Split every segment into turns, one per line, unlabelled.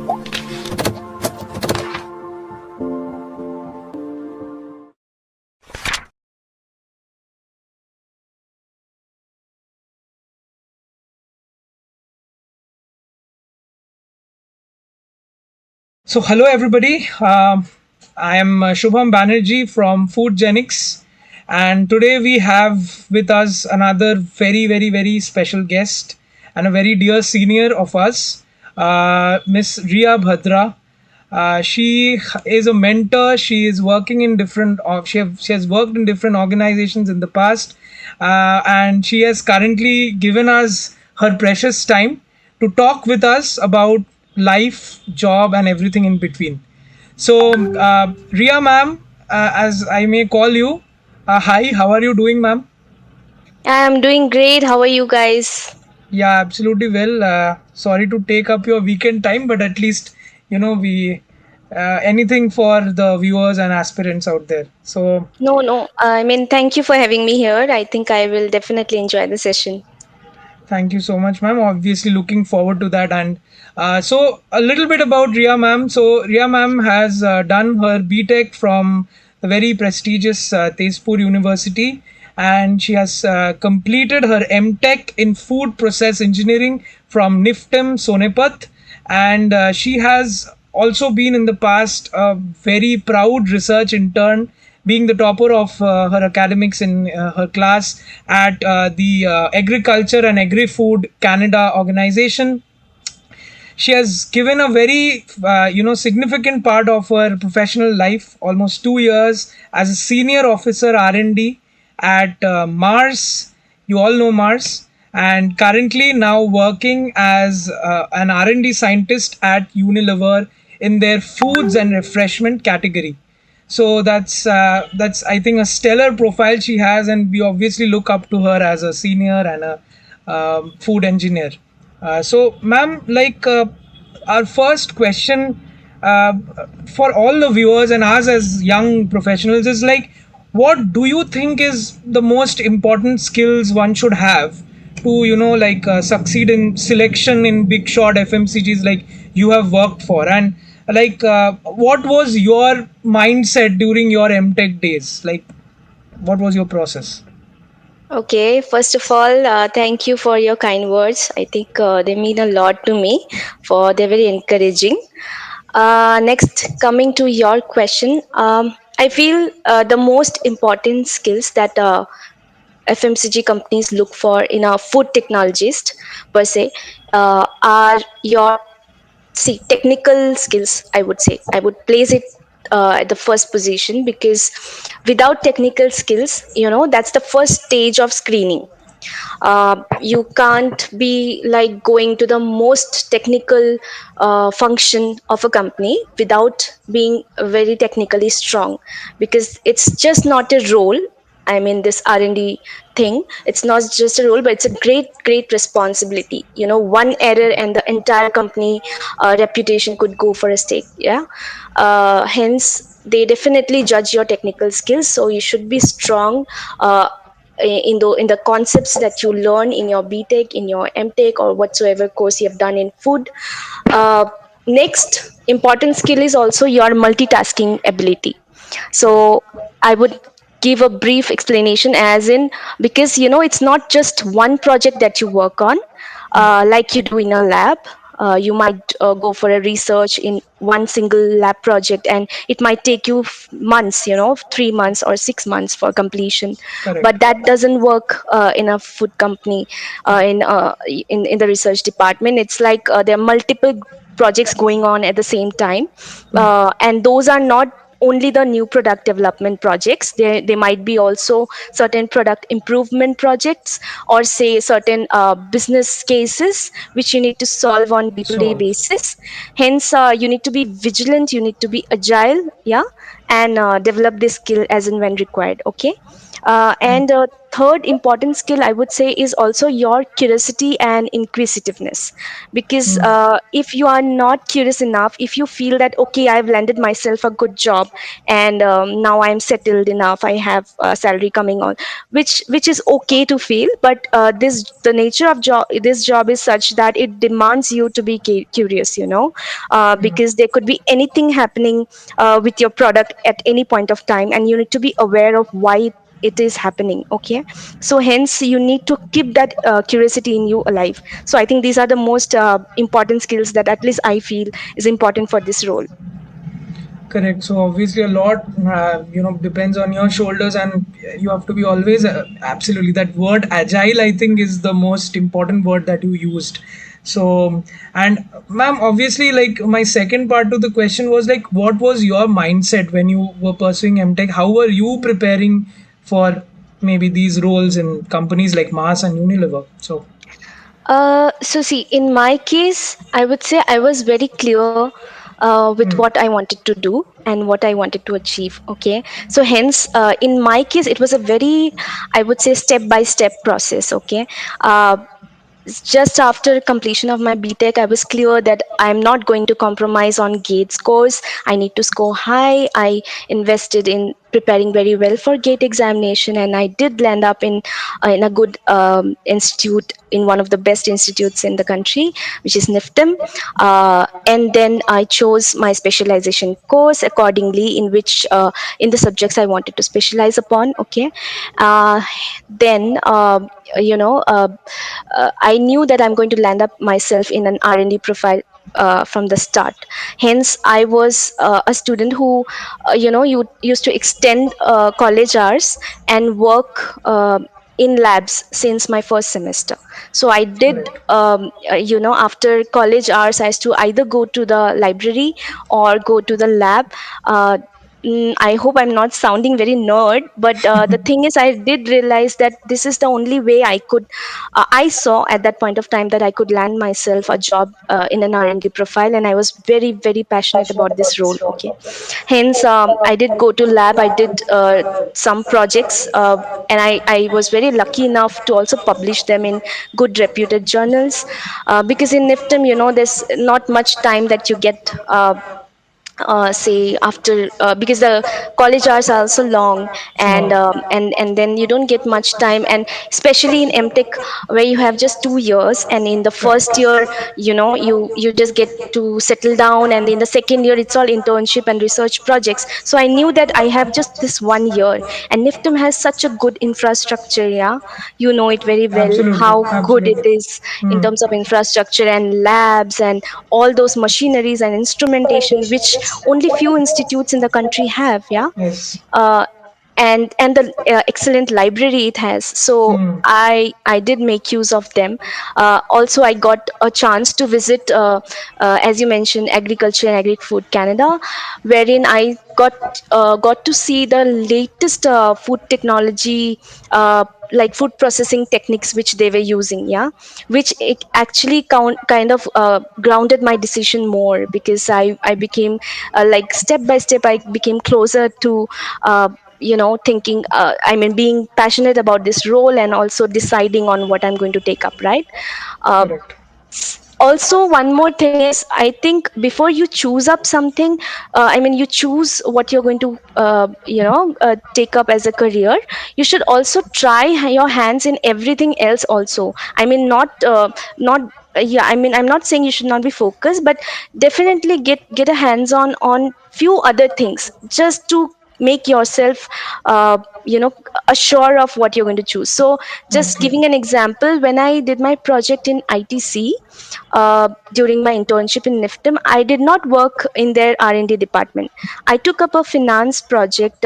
So, hello everybody. I am Shubham Banerjee from Foodgenics, and today we have with us another very special guest and a very dear senior of us, Miss Ria Bhadra. She is a mentor. She is working in different. She has worked in different organizations in the past, and she has currently given us her precious time to talk with us about life, job, and everything in between. So, Ria, ma'am, as I may call you, hi. How are you doing, ma'am?
I'm doing great. How are you guys?
Yeah, absolutely well. Sorry to take up your weekend time, but at least we anything for the viewers and aspirants out there. So
No. I mean, thank you for having me here. I think I will definitely enjoy the session.
thank you so much, ma'am. Obviously, looking forward to that. And so, a little bit about Ria, ma'am. So, Ria, ma'am has done her BTech from the very prestigious Tezpur University, and she has completed her MTech in Food Process Engineering from NIFTEM Sonepat, and she has also been in the past a very proud research intern, being the topper of her academics in her class at the Agriculture and Agri-Food Canada organization. She has given a very significant part of her professional life, almost 2 years as a senior officer R&D at Mars. You all know Mars, and currently now working as an R&D scientist at Unilever in their foods and refreshment category. So that's I think a stellar profile she has, and we obviously look up to her as a senior and a food engineer. So, ma'am, our first question uh, for all the viewers and us as young professionals is like, what do you think is the most important skills one should have to succeed in selection in big shot FMCGs like you have worked for, and what was your mindset during your MTech days? Like, what was your process?
Okay, first of all, thank you for your kind words. I think they mean a lot to me, for they're very encouraging. Next, coming to your question, I feel the most important skills that FMCG companies look for in a food technologist per se are your technical skills. I would place it at the first position, because without technical skills, that's the first stage of screening. You can't be like going to the most technical function of a company without being very technically strong, because it's just not a role. I mean, this R&D thing, it's not just a role, but it's a great responsibility. One error and the entire company reputation could go for a stake. Yeah. Hence, they definitely judge your technical skills, so you should be strong uh, in the concepts that you learn in your BTech, in your MTech, or whatsoever course you have done in food. Uh, Next important skill is also your multitasking ability. So I would give a brief explanation, as in, because it's not just one project that you work on, like you do in a lab. You might go for a research in one single lab project, and it might take you months, 3 months or 6 months for completion.
Correct.
But that doesn't work in a food company, in the research department. It's like there are multiple projects going on at the same time, and those are not only the new product development projects. There might be also certain product improvement projects, or say certain business cases which you need to solve on day-to-day
So,
basis. Hence, you need to be vigilant, you need to be agile, yeah, and develop this skill as and when required. Okay. And third important skill I would say is also your curiosity and inquisitiveness, because
Mm.
if you are not curious enough, if you feel that okay, I've landed myself a good job, and now I'm settled enough, I have a salary coming on, which is okay to feel, but this the nature of job, this job is such that it demands you to be curious, because there could be anything happening with your product at any point of time, and you need to be aware of why it is happening. Okay, so hence you need to keep that curiosity in you alive. So I think these are the most important skills that at least I feel is important for this role.
Correct. So obviously, a lot depends on your shoulders, and you have to be always absolutely that word agile. I think is the most important word that you used. So, and ma'am, obviously, like my second part to the question was like, what was your mindset when you were pursuing MTech? How were you preparing for maybe these roles in companies like Mars and Unilever? So,
So see, in my case, I would say I was very clear with
mm,
what I wanted to do and what I wanted to achieve. Okay, so hence, in my case, it was a very, I would say, step by step process. Okay, uh, just after completion of my BTech, I was clear that I'm not going to compromise on GATE scores. I need to score high. I invested in preparing very well for GATE examination, and I did land up in a good institute, in one of the best institutes in the country, which is NIFTM. And then I chose my specialization course accordingly, in which in the subjects I wanted to specialize upon. Okay, uh, then you know. I knew that I'm going to land up myself in an R&D profile from the start. Hence, I was a student who, you used to extend college hours and work in labs since my first semester. So I did,
correct.
after college hours, I used to either go to the library or go to the lab. Uh, I hope I'm not sounding very nerd, but the thing is, I did realize that this is the only way I saw at that point of time that I could land myself a job in an R&D profile, and I was very, very passionate about this role. Okay, hence I did go to lab. I did some projects. And I was very lucky enough to also publish them in good reputed journals, because in NIFTM, there's not much time that you get, say after, because the college hours are also long, and
Wow.
and then you don't get much time, and especially in MTech, where you have just 2 years, and in the first year, you just get to settle down, and in the second year it's all internship and research projects. So I knew that I have just this 1 year, and NIFTM has such a good infrastructure. Yeah, you know it very well
Absolutely.
how good it
Absolutely.
is in
Hmm.
terms of infrastructure and labs and all those machineries and instrumentation, which only few institutes in the country have. Yeah,
Yes.
uh, and the excellent library it has. So
Hmm.
I did make use of them. Also, I got a chance to visit, as you mentioned, Agriculture and Agri Food Canada, wherein I got to see the latest food technology, like food processing techniques which they were using. Yeah, which it actually kind of grounded my decision more, because I became, like, step by step, I became closer to uh, thinking, I mean, being passionate about this role, and also deciding on what I'm going to take up, right? uh,
Correct.
Also, one more thing is, I think before you choose up something, I mean, you choose what you're going to take up as a career, you should also try your hands in everything else also. I mean, not yeah, I mean, I'm not saying you should not be focused, but definitely get a hands on few other things, just to make yourself uh, you know assured of what you're going to choose. So just
Okay.
giving an example, when I did my project in ITC, during my internship in NIFTM, I did not work in their R&D department. I took up a finance project,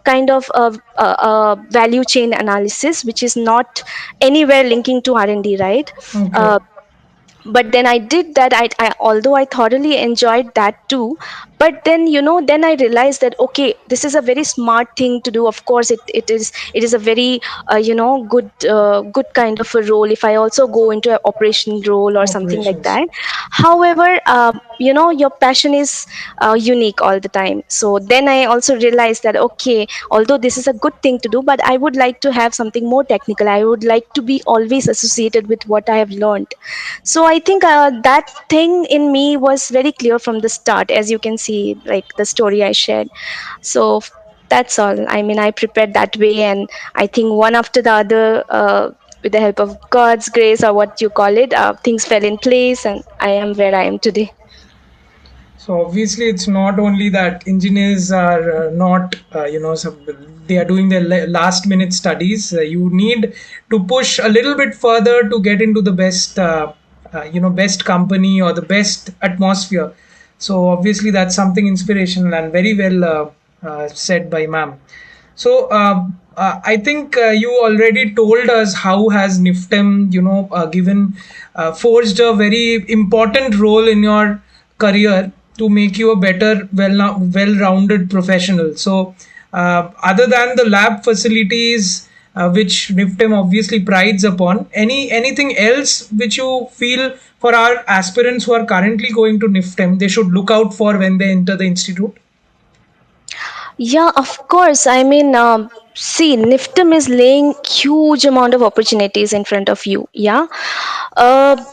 kind of a value chain analysis, which is not anywhere linking to R&D, right?
Okay.
Uh, But then I did that. I although I thoroughly enjoyed that too, but then then I realized that okay, this is a very smart thing to do. Of course it is a very good kind of a role if I also go into an operation role or something like
Operations.
that. However, your passion is unique all the time. So then I also realized that okay, although this is a good thing to do, but I would like to have something more technical. I would like to be always associated with what I have learned. So I think that thing in me was very clear from the start, as you can see, like the story I shared. So that's all. I mean, I prepared that way, and I think one after the other, with the help of God's grace or what you call it, things fell in place, and I am where I am today.
So obviously, it's not only that engineers are not, they are doing their last minute studies. You need to push a little bit further to get into the best, best company or the best atmosphere. So obviously, that's something inspirational and very well said by ma'am. So I think you already told us how has NIFTEM, given forged a very important role in your career to make you a better, well-rounded professional. So other than the lab facilities, which NIFTEM obviously prides upon, anything else which you feel for our aspirants who are currently going to NIFTEM, they should look out for when they enter the institute?
Yeah, of course. I mean, see, Niftim is laying huge amount of opportunities in front of you. Yeah. Uh,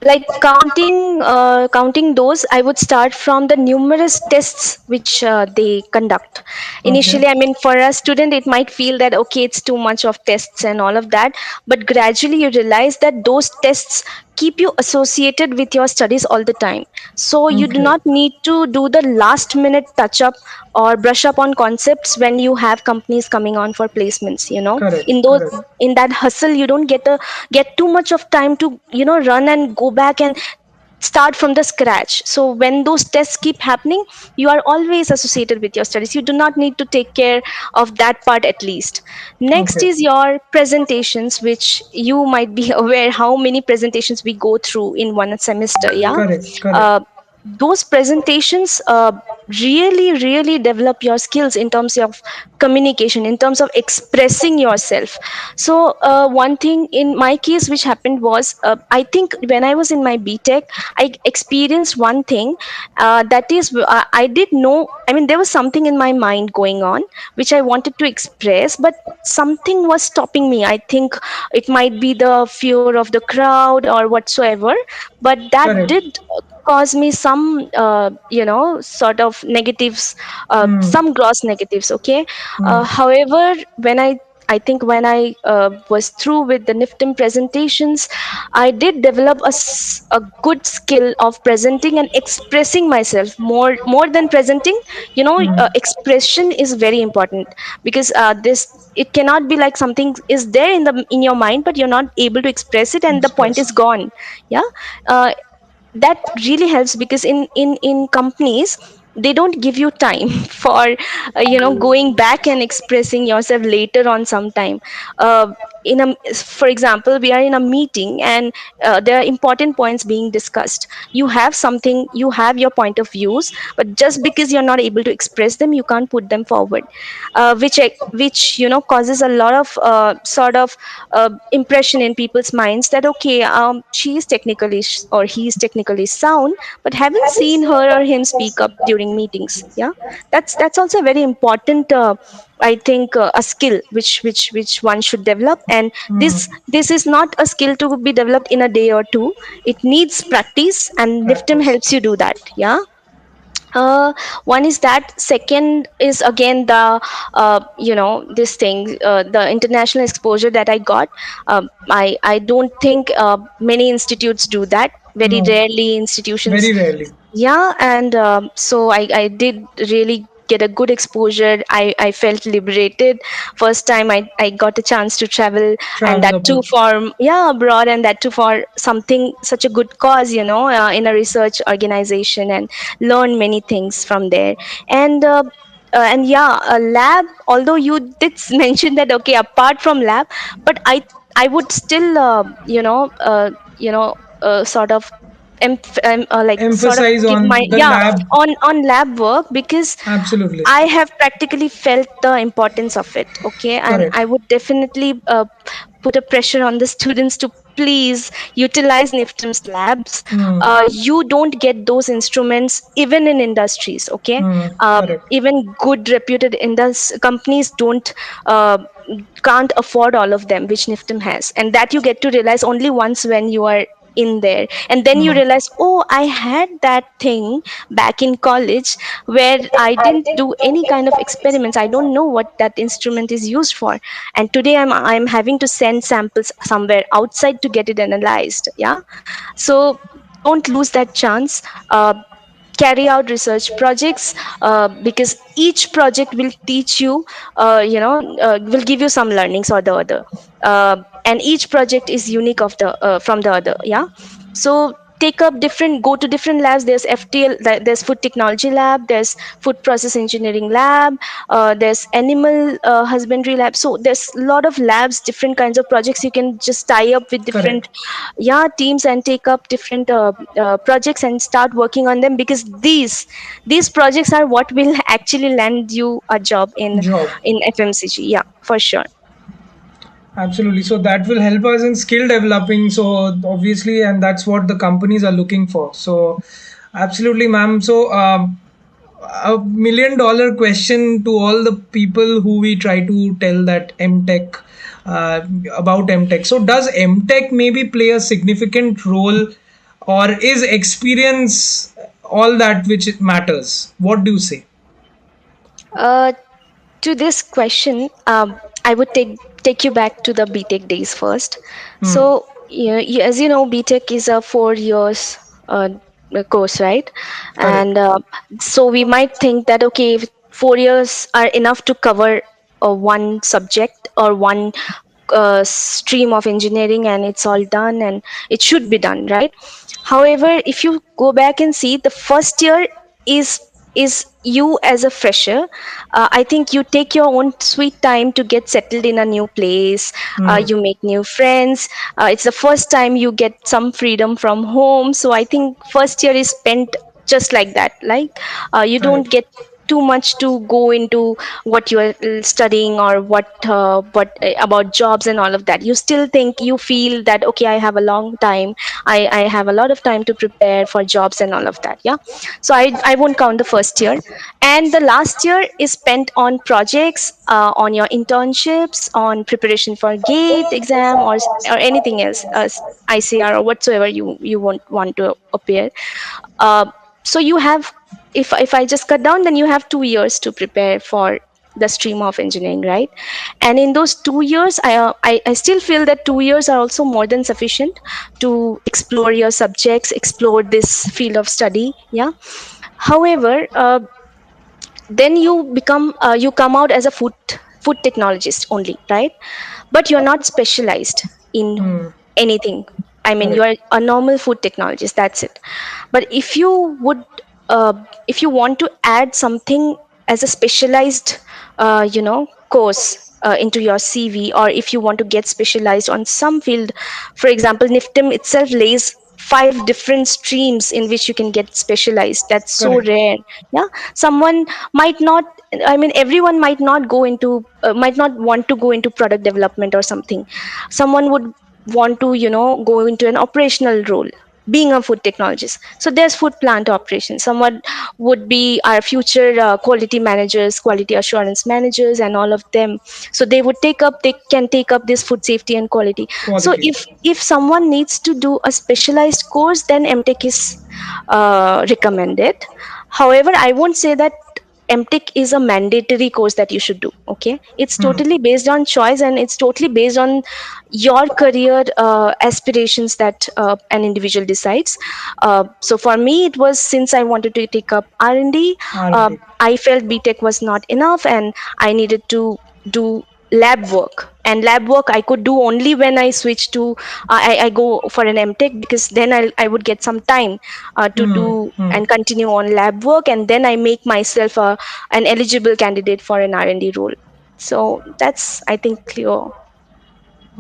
like counting those, I would start from the numerous tests which they conduct.
Okay.
Initially, I mean, for a student it might feel that okay, it's too much of tests and all of that, but gradually you realize that those tests keep you associated with your studies all the time. So you do
Okay.
not need to do the last minute touch up or brush up on concepts when you have companies coming on for placements.
Correct.
In those,
Correct.
in that hustle, you don't get too much of time to run and go back and start from the scratch. So when those tests keep happening, you are always associated with your studies. You do not need to take care of that part at least. Next
Okay.
is your presentations, which you might be aware how many presentations we go through in one semester. Yeah.
Correct. Correct.
uh, those presentations really develop your skills in terms of communication, in terms of expressing yourself. So one thing in my case which happened was, I think when I was in my BTech, I experienced one thing, that is, I did know, I mean, there was something in my mind going on which I wanted to express, but something was stopping me. I think it might be the fear of the crowd or whatsoever, but that
Correct.
did cause me some sort of negatives,
Hmm.
some gross negatives. Okay.
Hmm.
However, I think when I was through with the Niftim presentations, I did develop a good skill of presenting and expressing myself more than presenting.
Hmm.
Expression is very important, because this, it cannot be like something is there in your mind, but you're not able to express it and the point
Express.
is gone. Yeah. uh, that really helps, because in companies they don't give you time for going back and expressing yourself later on sometime. uh, for example, we are in a meeting and there are important points being discussed. You have something, you have your point of views, but just because you're not able to express them, you can't put them forward, which causes a lot of sort of impression in people's minds that okay, she is technically or he is technically sound, but haven't seen her or him speak up during meetings. Yeah. That's also a very important, I think, a skill which one should develop. And
Hmm.
this is not a skill to be developed in a day or two. It needs practice, and Niftim
Practice.
helps you do that. Yeah. uh, One is that. Second is again the this thing, the international exposure that I got. I don't think many institutes do that. Very
No.
rarely institutions.
Very rarely.
Yeah. And so I did really get a good exposure. I felt liberated. First time I got a chance to travel, and
Travel
that too
abroad.
for, yeah, abroad, and that too for something such a good cause, in a research organization, and learn many things from there. And yeah, a lab, although you did mention that okay, apart from lab, but I would still, sort of like sort of
Emphasize
give my,
on the
yeah,
lab.
on lab work, because
Absolutely.
I have practically felt the importance of it. Okay, and
Correct.
I would definitely put a pressure on the students to please utilize NIFTM's labs.
Hmm.
You don't get those instruments even in industries. Okay,
Hmm.
uh,
Correct.
even good reputed companies don't uh, can't afford all of them which NIFTM has, and that you get to realize only once when you are in there, and then you
Hmm.
realize, oh, I had that thing back in college where I didn't do any kind of experiments. I don't know what that instrument is used for, and today I'm having to send samples somewhere outside to get it analyzed. Yeah, so don't lose that chance. Carry out research projects, because each project will teach you, will give you some learnings or the other, and each project is unique of the from the other. Yeah, so take up different, go to different labs. There's FTL, there's food technology lab, there's food process engineering lab, there's animal husbandry lab. So there's a lot of labs, different kinds of projects. You can just tie up with different,
Correct.
yeah, teams and take up different projects and start working on them, because these projects are what will actually land you a job
Job.
in FMCG. Yeah, for sure.
Absolutely. So that will help us in skill developing. So obviously, and that's what the companies are looking for. So absolutely, ma'am. So $1 million question to all the people who we try to tell that MTech, about MTech. So does MTech maybe play a significant role, or is experience all that which it matters? What do you say?
uh, to this question, I would take you back to the BTech days first.
Hmm.
So, as you know, BTech is a 4 years course, right?
Correct.
And so we might think that, okay, if 4 years are enough to cover one subject or one stream of engineering, and it's all done and it should be done, right? However, if you go back and see, the first year is is you as a fresher. I think you take your own sweet time to get settled in a new place.
Hmm.
You make new friends. It's the first time you get some freedom from home. So I think first year is spent just like that. Like, you don't
Correct.
get too much to go into what you are studying, or what about jobs and all of that. You still think, you feel that, okay, I have a long time. I have a lot of time to prepare for jobs and all of that. Yeah, so I won't count the first year. And the last year is spent on projects, on your internships, on preparation for gate exam, or anything else, ICR or whatsoever you want to appear. uh, so you have, if I just cut down, then you have 2 years to prepare for the stream of engineering, right? And in those 2 years, I still feel that 2 years are also more than sufficient to explore your subjects, explore this field of study. Yeah. However, then you come out as a food technologist only, right? But you're not specialized in
Hmm.
anything. I mean, you
Correct.
are a normal food technologist, that's it. But uh, if you want to add something as a specialized course into your CV, or if you want to get specialized on some field, for example, NIFTM itself lays 5 different streams in which you can get specialized. That's so
Correct.
rare. Yeah, someone might not, I mean, everyone might not want to go into product development or something. Someone would want to go into an operational role, being a food technologist. So there's food plant operations. Someone would be our future quality managers, quality assurance managers, and all of them. So they can take up this food safety and quality. So
Quality.
if someone needs to do a specialized course, then MTech is recommended. However, I won't say that MTech is a mandatory course that you should do. Okay, it's
Hmm.
totally based on choice, and it's totally based on your career aspirations that an individual decides. So for me, it was, since I wanted to take up R&D,
R&D.
I felt BTech was not enough, and I needed to do lab work. And lab work I could do only when I switch to I go for an MTech, because then I would get some time to
Hmm.
do
Hmm.
and continue on lab work, and then I make myself an eligible candidate for an R&D role. So that's, I think, clear.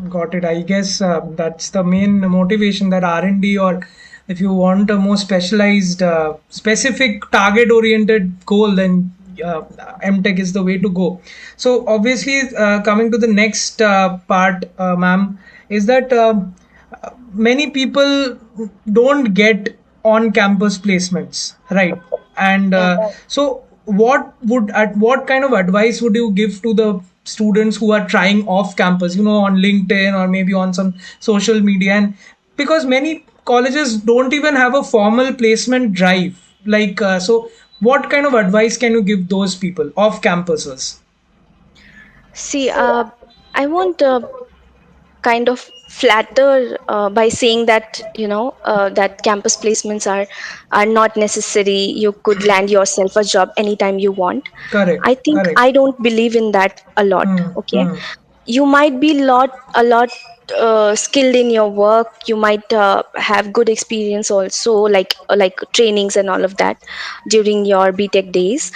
Got it. I guess that's the main motivation, that R&D, or if you want a more specialized, specific target-oriented goal, then MTech is the way to go. So obviously, coming to the next part, ma'am, is that many people don't get on-campus placements, right? And
Yeah.
so, what kind of advice would you give to the students who are trying off campus, on LinkedIn or maybe on some social media? And because many colleges don't even have a formal placement drive, like so, what kind of advice can you give those people off campuses?
See, I won't kind of flatter by saying that that campus placements are not necessary. You could land yourself a job anytime you want.
Correct,
I think
correct.
I don't believe in that a lot.
Hmm,
Okay,
hmm.
you might be a lot skilled in your work. You might have good experience also, like trainings and all of that during your BTech days.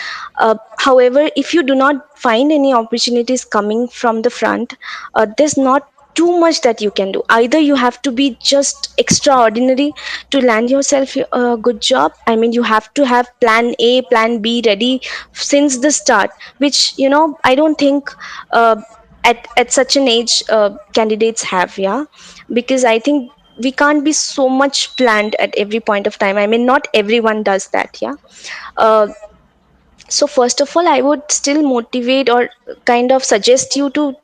However, if you do not find any opportunities coming from the front, there's not too much that you can do. Either you have to be just extraordinary to land yourself a good job. I mean, you have to have plan A, plan B ready since the start, which I don't think uh, at such an age candidates have. Yeah, because I think we can't be so much planned at every point of time. I mean, not everyone does that. Yeah. uh, so first of all, I would still motivate or kind of suggest you to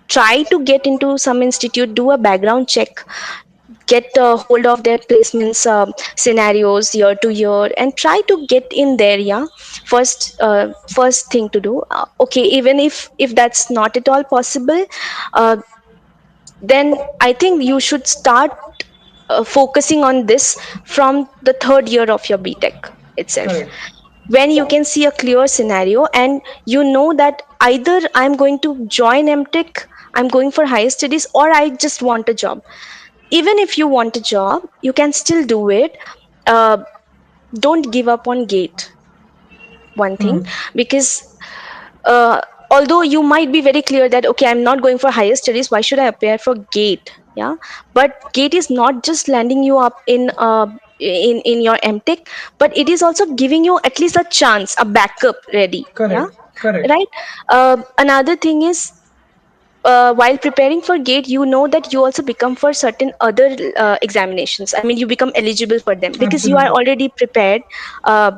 try to get into some institute, do a background check, get a hold of their placements scenarios year to year, and try to get in there. Yeah, first thing to do. Okay, even if that's not at all possible, uh, then I think you should start focusing on this from the third year of your BTech itself,
Correct.
when you can see a clear scenario and you know that either I'm going to join MTech, I'm going for higher studies, or I just want a job. Even if you want a job, you can still do it. uh, don't give up on gate, one thing,
Hmm.
because uh, although you might be very clear that okay, I'm not going for higher studies, why should I appear for gate? Yeah, but gate is not just landing you up in your MTech, but it is also giving you at least a chance, a backup ready. Yeah,
Correct, correct.
right. Another thing is, while preparing for gate, you know that you also become for certain other examinations. I mean, you become eligible for them because you are
Absolutely.
already prepared. uh,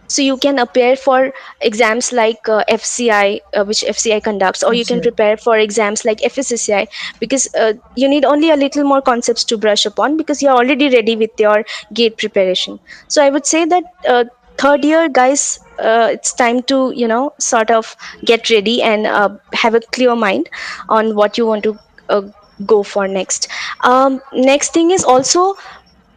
so you can appear for exams like FCI, which FCI conducts, or you can
FCI.
prepare for exams like FSSCI, because you need only a little more concepts to brush upon because you're already ready with your gate preparation. So I would say that third year guys, it's time to sort of get ready and have a clear mind on what you want to uh, go for next. Next thing is also,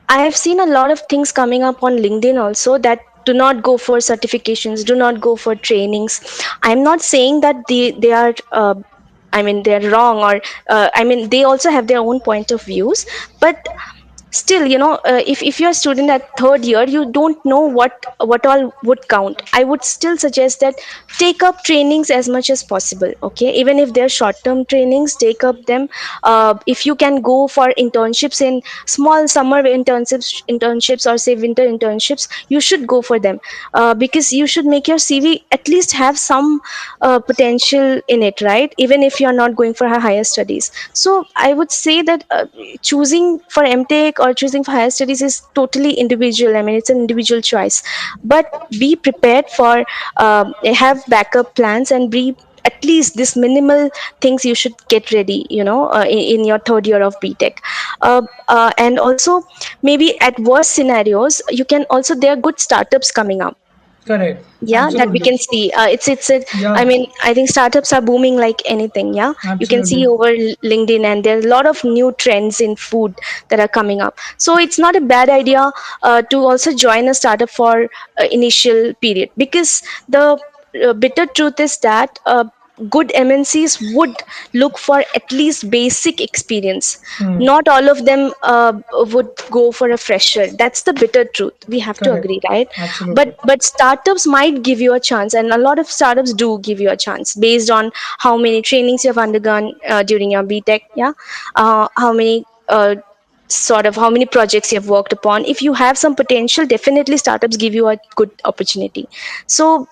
I have seen a lot of things coming up on LinkedIn also, that do not go for certifications, do not go for trainings. I'm not saying that they are I mean, they're wrong, or I mean, they also have their own point of views, but still, if you're a student at third year, you don't know what all would count. I would still suggest that take up trainings as much as possible. Okay, even if they're short term trainings, take up them. If you can go for internships in small summer internships, or say winter internships, you should go for them, because you should make your CV at least have some potential in it, right? Even if you're not going for higher studies. So I would say that choosing for MTech or choosing for higher studies is totally individual. I mean, it's an individual choice. But be prepared for, have backup plans, and be at least this minimal things you should get ready, in your third year of BTech. And also, maybe at worst scenarios, you can also, there are good startups coming up.
Correct.
Yeah, that we
Absolutely.
can see. It's I
Yeah.
mean, I think startups are booming like anything. Yeah, you can see
Absolutely.
over LinkedIn, and there's a lot of new trends in food that are coming up. So it's not a bad idea to also join a startup for initial period, because the bitter truth is that good MNCs would look for at least basic experience.
Hmm.
Not all of them would go for a fresher. That's the bitter truth. We have to
Correct.
agree, right?
Absolutely.
But startups might give you a chance, and a lot of startups do give you a chance based on how many trainings you have undergone during your BTech. Yeah, how many. Sort of how many projects you have worked upon. If you have some potential, definitely startups give you a good opportunity. So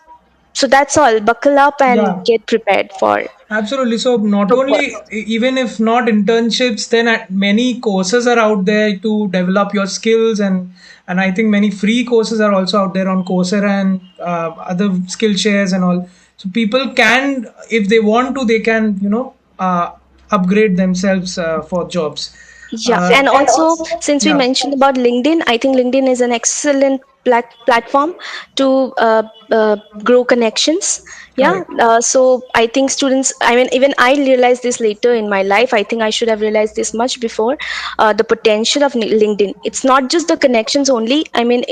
that's all. Buckle up and
Yeah.
get prepared for
Absolutely. So not
the
only,
worst.
even if not internships, then many courses are out there to develop your skills, and I think many free courses are also out there on Coursera and other skill shares and all. So people can, if they want to, they can, upgrade themselves for jobs.
Yeah, and
And
also
also,
since we
yeah,
mentioned about LinkedIn, I think LinkedIn is an excellent platform to grow connections. Yeah,
correct.
so I think students. I mean, even I realized this later in my life. I think I should have realized this much before. The potential of LinkedIn. It's not just the connections only. I mean,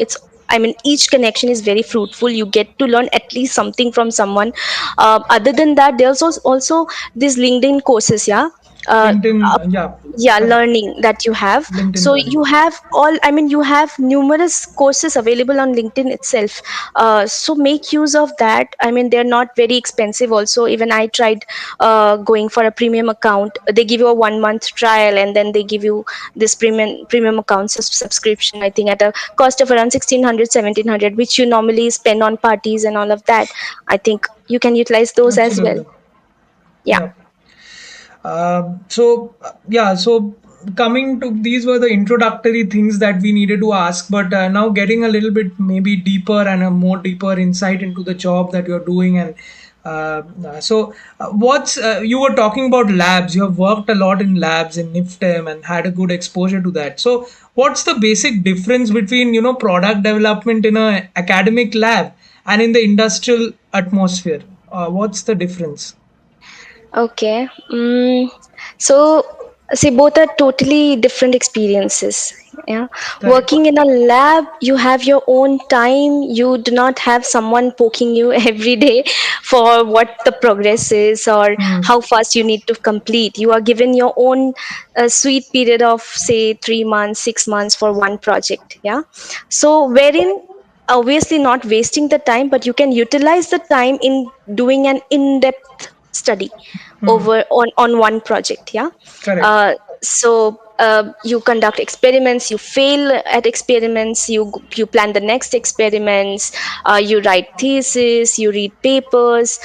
each connection is very fruitful. You get to learn at least something from someone. Other than that, there's also these LinkedIn courses. Yeah, uh,
LinkedIn, yeah,
yeah,
correct.
learning that you have.
LinkedIn
So
Learning.
you have all, I mean, you have numerous courses available on LinkedIn itself. So make use of that. I mean, they're not very expensive also. Even I tried going for a premium account. They give you a 1 month trial, and then they give you this premium account subscription, I think at a cost of around 1600, 1700, which you normally spend on parties and all of that. I think you can utilize those as well.
Absolutely.
Yeah.
Yeah. Yeah, so coming to, these were the introductory things that we needed to ask, but now getting a little bit maybe deeper and a more deeper insight into the job that you're doing. And what's you were talking about labs. You have worked a lot in labs in NIFTEM and had a good exposure to that. So what's the basic difference between, product development in a academic lab and in the industrial atmosphere? What's the difference?
Okay. So, see, both are totally different experiences. Yeah.
Correct.
Working in a lab, you have your own time. You do not have someone poking you every day for what the progress is or
Hmm.
how fast you need to complete. You are given your own sweet period of, say, 3 months, 6 months for one project. Yeah. So, wherein obviously not wasting the time, but you can utilize the time in doing an in-depth study
Hmm.
over on one project. Yeah.
Correct.
So you conduct experiments, you fail at experiments, you plan the next experiments, you write thesis, you read papers.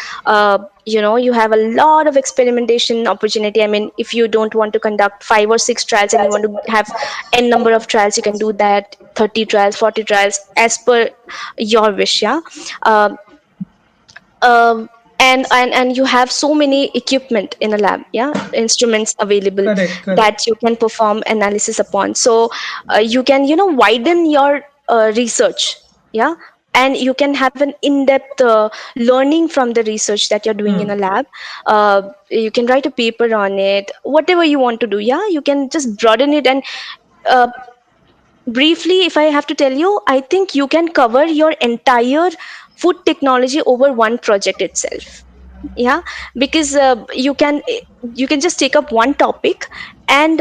You have a lot of experimentation opportunity. I mean, if you don't want to conduct 5 or 6 trials and you want to have n number of trials, you can do that. 30 trials, 40 trials, as per your wish. Yeah. Um and you have so many equipment in a lab. Yeah, instruments available
Correct. Correct.
that you can perform analysis upon. So you can widen your research. Yeah. And you can have an in-depth learning from the research that you're doing in
Hmm.
a lab. You can write a paper on it, whatever you want to do. Yeah, you can just broaden it. And uh, briefly, if I have to tell you, I think you can cover your entire food technology over one project itself. Yeah, because you can just take up one topic and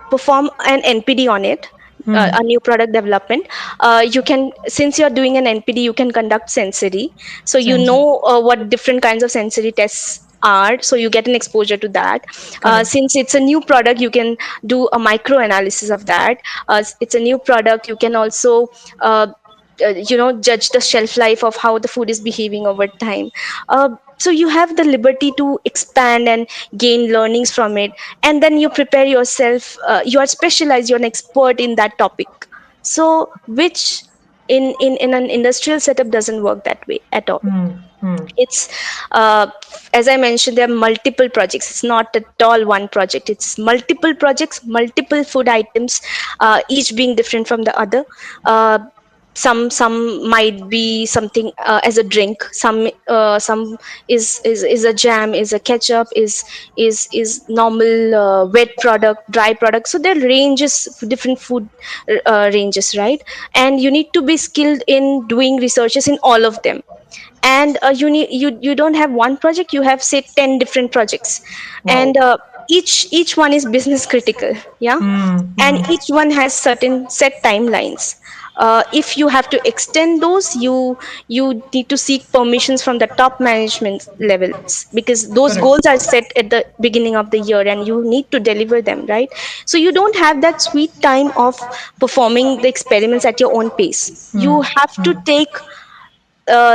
perform an NPD on it.
Hmm.
A new product development. You can, since you're doing an NPD, you can conduct sensory. So
Sensory.
what different kinds of sensory tests are, so you get an exposure to that.
Correct.
Since it's a new product, you can do a micro analysis of that. It's a new product, you can also uh, judge the shelf life of how the food is behaving over time. So you have the liberty to expand and gain learnings from it, and then you prepare yourself. You are specialized, you're an expert in that topic. So which in an industrial setup doesn't work that way at all.
Hmm. Hmm.
It's uh, as I mentioned, there are multiple projects. It's not at all one project, it's multiple projects, multiple food items, each being different from the other. uh, some might be something as a drink, some is a jam, is a ketchup, is normal wet product, dry product. So there are ranges, different food ranges, right? And you need to be skilled in doing researches in all of them. And you don't have one project, you have say 10 different projects.
Wow.
And each one is business critical, yeah.
Hmm.
And
Hmm.
each one has certain set timelines. If you have to extend those, you need to seek permissions from the top management levels, because those
Correct.
goals are set at the beginning of the year and you need to deliver them, right? So you don't have that sweet time of performing the experiments at your own pace.
Hmm.
You have to
Hmm.
take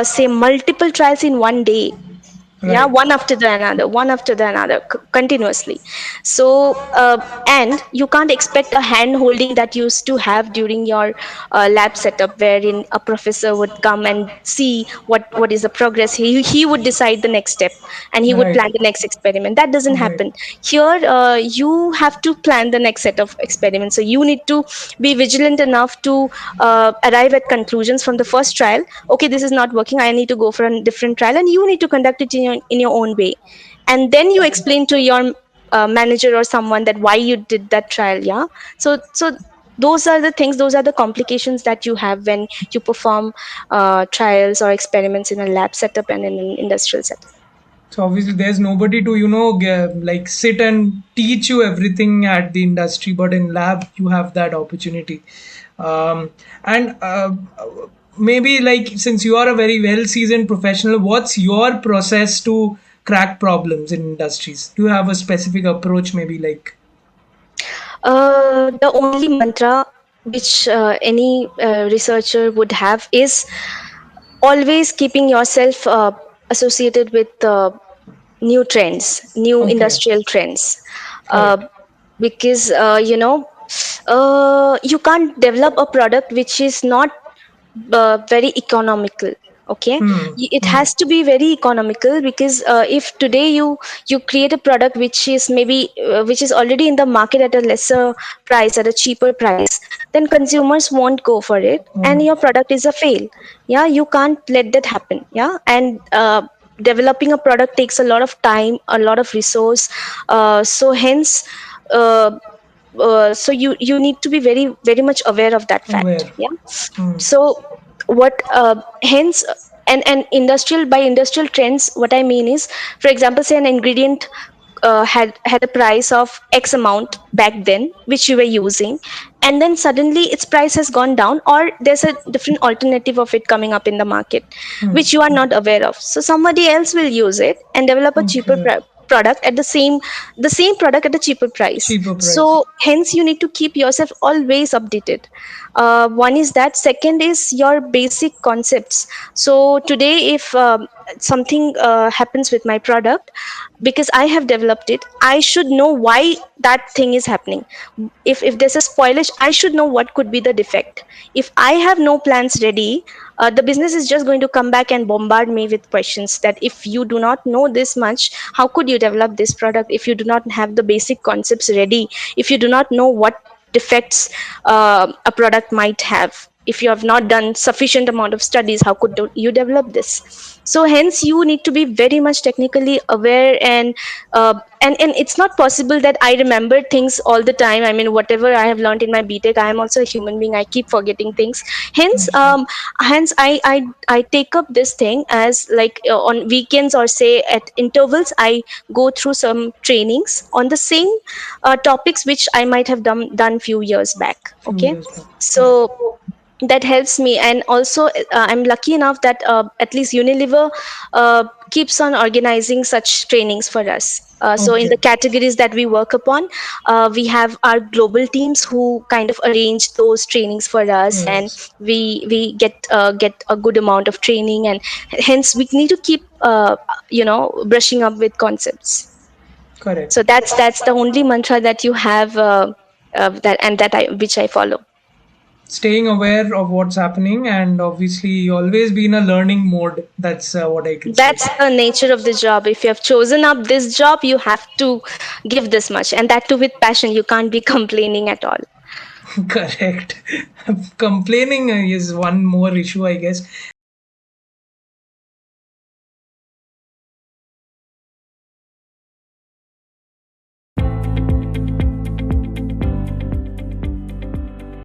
say multiple trials in one day, yeah,
Right.
one after the another, one after the another, continuously. So and you can't expect a hand holding that you used to have during your lab setup, wherein a professor would come and see what is the progress. He would decide the next step and he would
Right.
plan the next experiment. That doesn't
Right.
happen here. You have to plan the next set of experiments, so you need to be vigilant enough to arrive at conclusions from the first trial. Okay, this is not working, I need to go for a different trial, and you need to conduct it in your own way. And then you explain to your manager or someone that why you did that trial, yeah. So those are the things, those are the complications that you have when you perform trials or experiments in a lab setup and in an industrial setup.
So obviously, there's nobody to like sit and teach you everything at the industry, but in lab you have that opportunity. And maybe like since you are a very well seasoned professional, what's your process to crack problems in industries? Do you have a specific approach? Maybe like
The only mantra which any researcher would have is always keeping yourself associated with new trends, new
okay,
industrial trends. Uh,
correct.
because you can't develop a product which is not very economical. Okay.
Hmm.
It
Hmm.
has to be very economical, because if today you create a product which is maybe which is already in the market at a lesser price, at a cheaper price, then consumers won't go for it and
Hmm.
your product is a fail. Yeah, you can't let that happen. Yeah. And developing a product takes a lot of time, a lot of resource. So hence uh, so you need to be very much aware of that fact.
Aware.
Yeah.
Hmm.
So what hence and industrial, by industrial trends, what I mean is, for example, say an ingredient had a price of x amount back then which you were using, and then suddenly its price has gone down, or there's a different alternative of it coming up in the market
Hmm.
which you are not aware of. So somebody else will use it and develop a cheaper
Okay.
product at the same product at a cheaper price.
Cheaper price.
So hence you need to keep yourself always updated. One is that. Second is your basic concepts. So today, if something happens with my product, because I have developed it, I should know why that thing is happening. If there's a spoilage, I should know what could be the defect. If I have no plans ready, the business is just going to come back and bombard me with questions that if you do not know this much, how could you develop this product? If you do not have the basic concepts ready, if you do not know what defects a product might have, if you have not done sufficient amount of studies, how could you develop this? So hence you need to be very much technically aware. And it's not possible that I remember things all the time. I mean, whatever I have learned in my btech, I am also a human being, I keep forgetting things. hence
Okay.
um hence I take up this thing as like on weekends, or say at intervals, I go through some trainings on the same topics which I might have done few years back.
Few
Okay.
years back. Correct.
So that helps me. And also I'm lucky enough that at least Unilever keeps on organizing such trainings for us. So in
Okay.
the categories that we work upon, we have our global teams who kind of arrange those trainings for us, and
Yes.
we get a good amount of training, and hence we need to keep brushing up with concepts.
Correct.
So that's the only mantra that you have, that I which I follow.
Staying aware of what's happening and obviously always be in a learning mode. That's what I can say.
That's the nature of the job. If you have chosen up this job, you have to give this much, and that too with passion. You can't be complaining at all.
Correct. Complaining is one more issue, I guess.